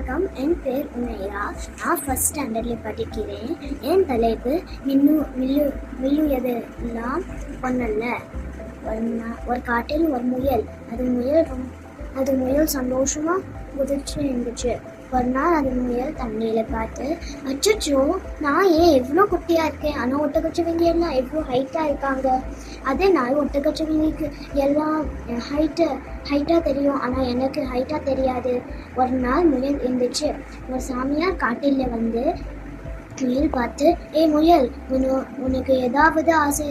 வணக்கம், என் பேர் உமையா. நான் ஃபஸ்ட் ஸ்டாண்டர்டில் படிக்கிறேன். என் தலைப்பு மில்லுயதெல்லாம் பொன்னல்ல. ஒரு காட்டில் ஒரு முயல். அது முயல் சந்தோஷமாக குதிச்சு இருந்துச்சு. ஒரு நாள் அது முயல் தண்ணியில் பார்த்து, அச்சோ நான் ஏன் எவ்வளோ குட்டியாக இருக்கேன், ஆனால் ஒட்டகச்சிவிங்கி எல்லாம் எவ்வளோ ஹைட்டாக இருக்காங்க. அதே நான் ஒட்டகச்சிவிங்கிக்கு எல்லாம் ஹைட்டாக தெரியும், ஆனால் எனக்கு ஹைட்டாக தெரியாது. ஒரு நாள் முயல் இருந்துச்சு. ஒரு சாமியார் காட்டில் வந்து முயல் பார்த்து, முயல், உனக்கு ஏதாவது ஆசை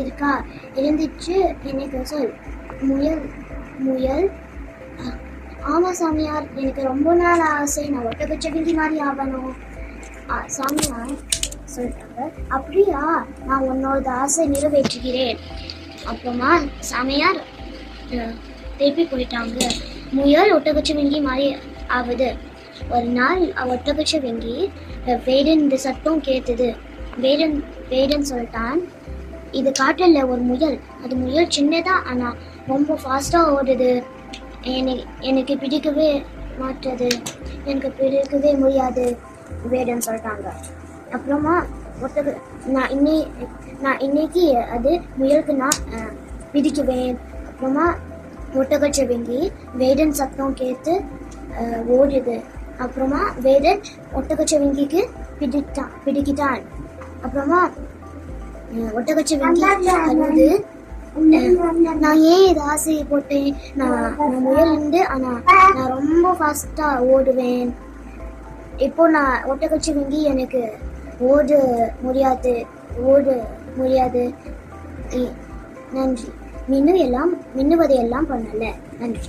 இருக்கா, இருந்துச்சு எனக்கு சொல். முயல் ஆமாம் சாமியார், எனக்கு ரொம்ப நாள் ஆசை, நான் ஒட்டகச்சிவிங்கி மாதிரி ஆகணும். சாமியார் சொல்லிட்டாங்க, அப்படியா, நான் உன்னோட ஆசை நிறைவேற்றுகிறேன். அப்புறமா சாமியார் திருப்பி போயிட்டாங்க. முயல் ஒட்டகச்சிவிங்கி மாதிரி ஆகுது. ஒரு நாள் ஒட்டகச்சிவிங்கி வேடன் இந்த சத்தம் கேட்டது. வேடன் சொல்லிட்டான், இது காட்டில் ஒரு முயல். அது முயல் சின்னதா ஆனால் ரொம்ப ஃபாஸ்ட்டாக ஓடுது. எனக்கு பிடிக்கவே மாட்டது, எனக்கு பிடிக்கவே முடியாது வேடன் சொல்லிட்டாங்க. அப்புறமா நான் இன்னைக்கு அது முயலுக்கு நான் பிடிக்குவேன். அப்புறமா ஒட்டகச்சிவிங்கி வேடன் சத்தம் கேட்டு ஓடுது. அப்புறமா வேடன் ஒட்டகச்சிவிங்கிக்கு பிடிக்கிட்டான். அப்புறமா ஒட்டகச்சிவிங்கி அழுது, நான் ஏன் இது ஆசையை போட்டேன், நான் முயல் இருந்து ஆனால் நான் ரொம்ப ஃபாஸ்ட்டாக ஓடுவேன். இப்போ நான் ஒட்டகச்சிவிங்கி எனக்கு ஓட முடியாது. நன்றி. மின்னுவதையெல்லாம் பண்ணல. நன்றி.